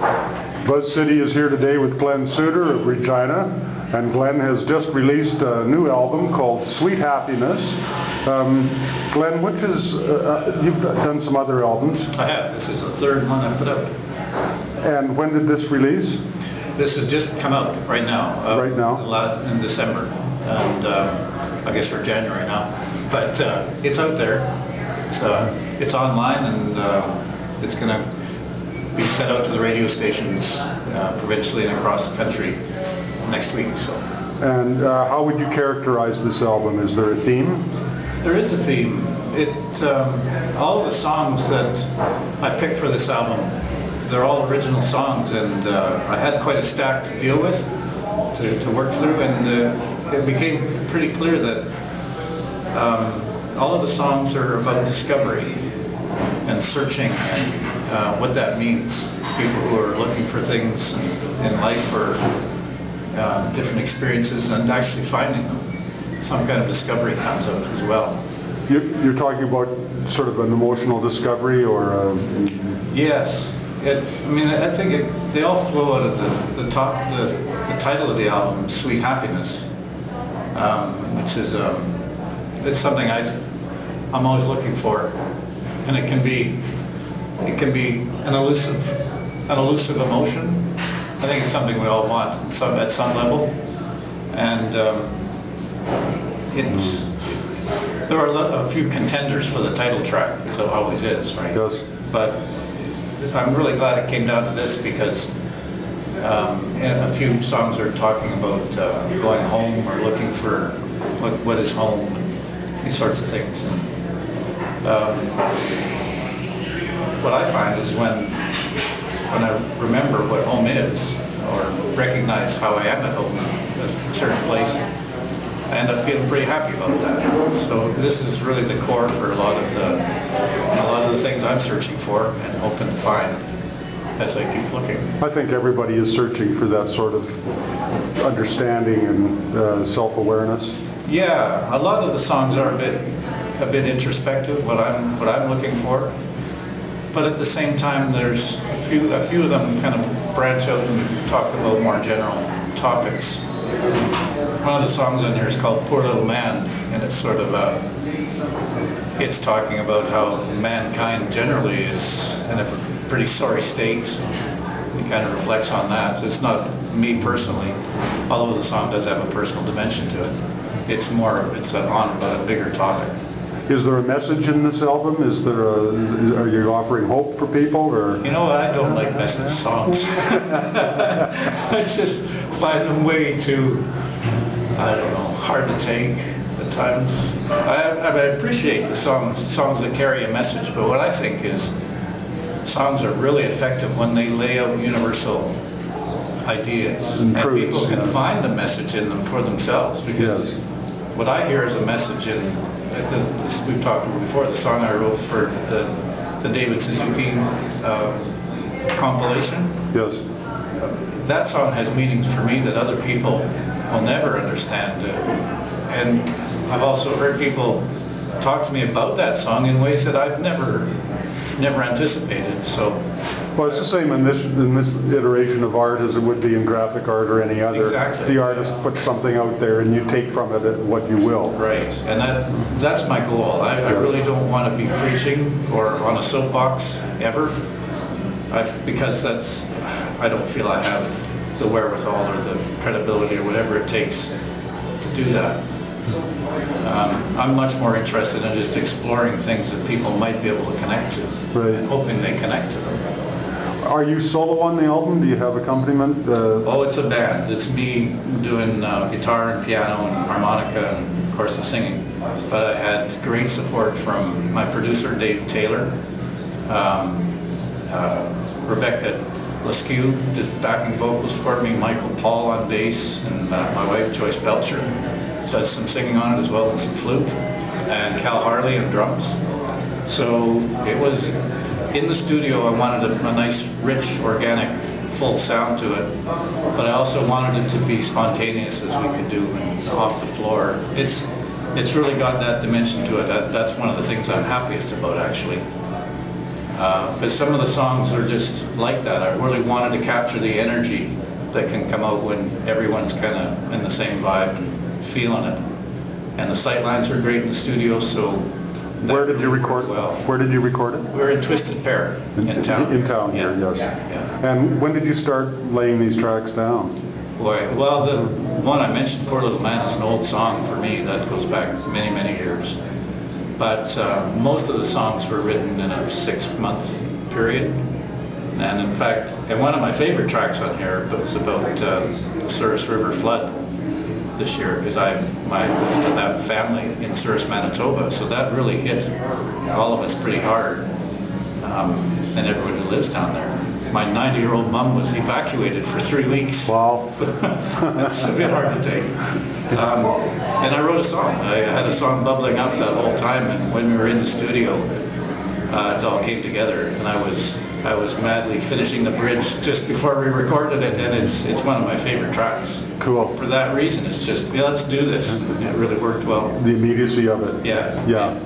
BuzzCity is here today with Glen Sutter of Regina, and Glen has just released a new album called Sweet Happiness. Glen, which is, you've done some other albums. I have. This is the third one I put out. And when did this release? This has just come out right now. Right now? In December, and I guess we're January now. But it's out there. It's online, and it's going to be sent out to the radio stations provincially and across the country next week. And how would you characterize this album? Is there a theme? There is a theme. All of the songs that I picked for this album, they're all original songs, and I had quite a stack to deal with, to work through, and it became pretty clear that all of the songs are about discovery and searching and what that means. People who are looking for things in life or different experiences and actually finding them. Some kind of discovery comes out as well. You're talking about sort of an emotional discovery, or? Yes. I think they all flow out of the title of the album, Sweet Happiness, which is it's something I'm always looking for, and it can be an elusive emotion. I think it's something we all want at some level, and there are a few contenders for the title track, as there always is, right? Yes. But I'm really glad it came down to this, because a few songs are talking about going home or looking for what is home, and these sorts of things. And what I find is when I remember what home is, or recognize how I am at home in a certain place, I end up feeling pretty happy about that. So this is really the core for a lot of the things I'm searching for and hoping to find as I keep looking. I think everybody is searching for that sort of understanding and self-awareness. Yeah, a lot of the songs are a bit introspective, what I'm looking for. But at the same time, there's a few of them kind of branch out and talk about more general topics. One of the songs on here is called Poor Little Man, and it's sort of it's talking about how mankind generally is in a pretty sorry state. It kind of reflects on that. So it's not me personally, although the song does have a personal dimension to it. It's on about a bigger topic. Is there a message in this album? Are you offering hope for people, or? You know, I don't like message songs. I just find them way too, I don't know, hard to take at times. I appreciate the songs that carry a message, but what I think is songs are really effective when they lay out universal ideas, and people can find the message in them for themselves, because what I hear is a message in. We've talked about before, the song I wrote for the David Suzuki compilation. Yes. That song has meanings for me that other people will never understand. And I've also heard people talk to me about that song in ways that I've never anticipated. So. Well, it's the same in this iteration of art as it would be in graphic art or any other. Exactly. The artist puts something out there, and you take from it what you will. Right, and that's my goal. I really don't want to be preaching or on a soapbox ever, because I don't feel I have the wherewithal or the credibility or whatever it takes to do that. I'm much more interested in just exploring things that people might be able to connect to, and hoping they connect to them. Are you solo on the album? Do you have accompaniment? Oh, it's a band. It's me doing guitar and piano and harmonica and, of course, the singing. But I had great support from my producer, Dave Taylor. Rebecca Leskew did backing vocals for me, Michael Paul on bass, and my wife, Joyce Belcher, does some singing on it as well as some flute, and Cal Harley on drums. So it was in the studio. I wanted a nice, rich, organic, full sound to it, but I also wanted it to be spontaneous as we could do, and off the floor. It's really got that dimension to it. That's one of the things I'm happiest about, actually. But some of the songs are just like that. I really wanted to capture the energy that can come out when everyone's kind of in the same vibe and feeling it. And the sight lines are great in the studio, so where did you record? Well, where did you record it? We're in Twisted Pear in town. In town here, yeah. yes. Yeah. And when did you start laying these tracks down? Boy, well, the one I mentioned, Poor Little Man, is an old song for me that goes back many, many years. But most of the songs were written in a 6-month period. And in fact, and one of my favorite tracks on here was about the Souris River flood this year, because I moved to that family in Souris, Manitoba, so that really hit all of us pretty hard, and everyone who lives down there. My 90-year-old mom was evacuated for 3 weeks. Wow. That's a bit hard to take. And I wrote a song. I had a song bubbling up that whole time, and when we were in the studio, it all came together, and I was madly finishing the bridge just before we recorded it, and it's one of my favorite tracks. Cool. For that reason, it's just, yeah, let's do this. And it really worked well. The immediacy of it. Yeah. Yeah.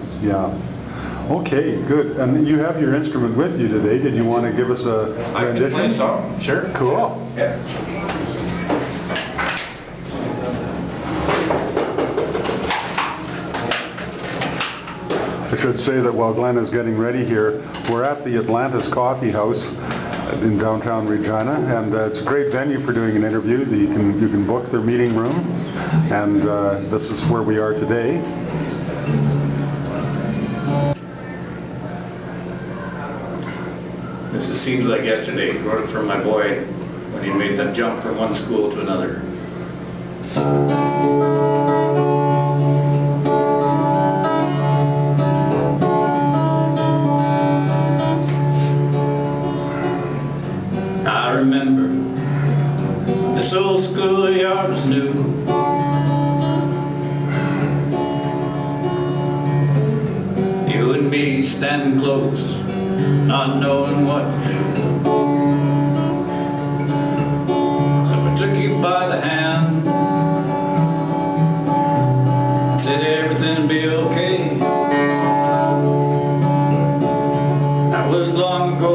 Okay, good. And you have your instrument with you today. Did you want to give us a rendition? I can play a song. Sure. Cool. Yeah. I should say that while Glen is getting ready here, we're at the Atlantis Coffee House in downtown Regina, and it's a great venue for doing an interview. You can book their meeting room, and this is where we are today. This seems like yesterday. Wrote it from my boy when he made that jump from one school to another. I remember this old schoolyard was new. You and me standing close, not knowing what to do. So I took you by the hand, said everything'd be okay. That was long ago.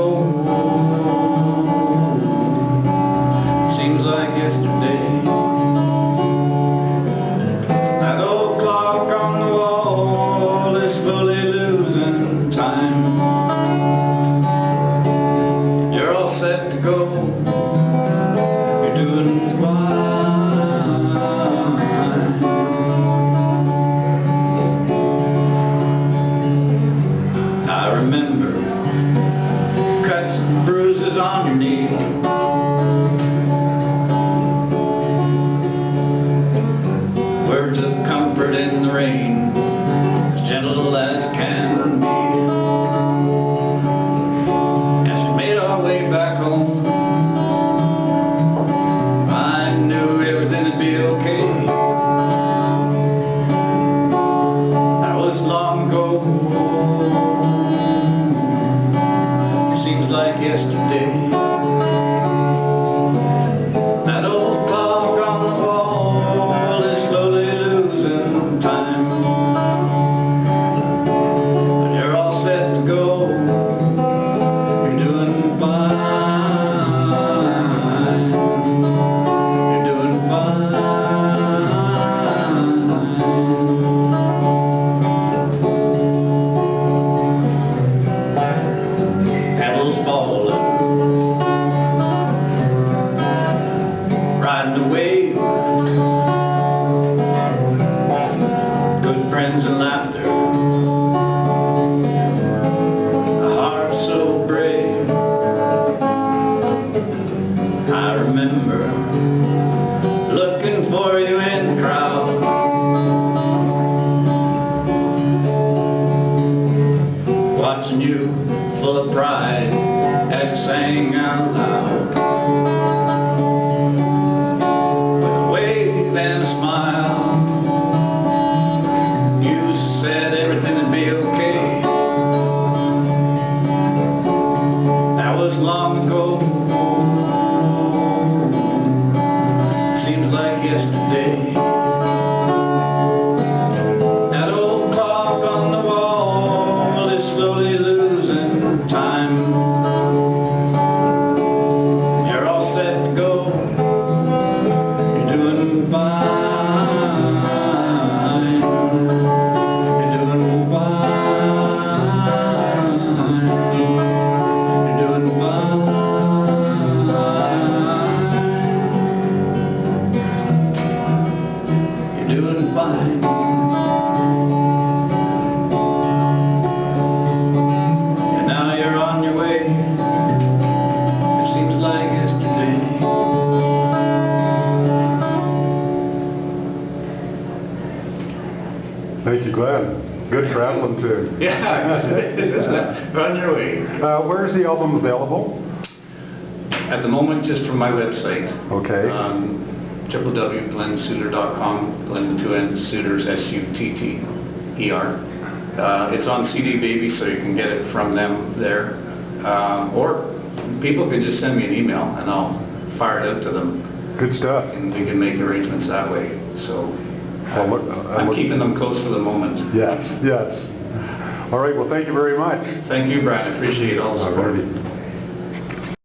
Seems like yesterday. That old clock on the wall is slowly losing time. You're all set to go. You're doing fine. I remember cuts and bruises on your knee. Words of comfort in the rain, as gentle as can be. As we made our way back home, I knew everything would be okay. That was long ago. Seems like yesterday. That old clock on the wall is slowly losing time. But you're all set to go. You're doing fine. You're doing fine. Petals falling, riding the wave, good friends and laughter, a heart so brave. I remember looking for you in the crowd, watching you full of pride as you sang out loud. With a wave and a smile, you said everything would be okay. That was long ago. Seems like yesterday. That old clock on the wall is slowly losing time. you, Glen. Good traveling too. Yeah, isn't it? On your way. Where's the album available? At the moment, just from my website. Okay. www.glensutter.com. Glen with two N's, Sutter, S-U-T-T-E-R. It's on CD Baby, so you can get it from them there. Or people can just send me an email, and I'll fire it out to them. Good stuff. And we can make arrangements that way. So I'm keeping them close for the moment. Yes, yes. All right, well, thank you very much. Thank you, Brian. I appreciate all the support. Alrighty.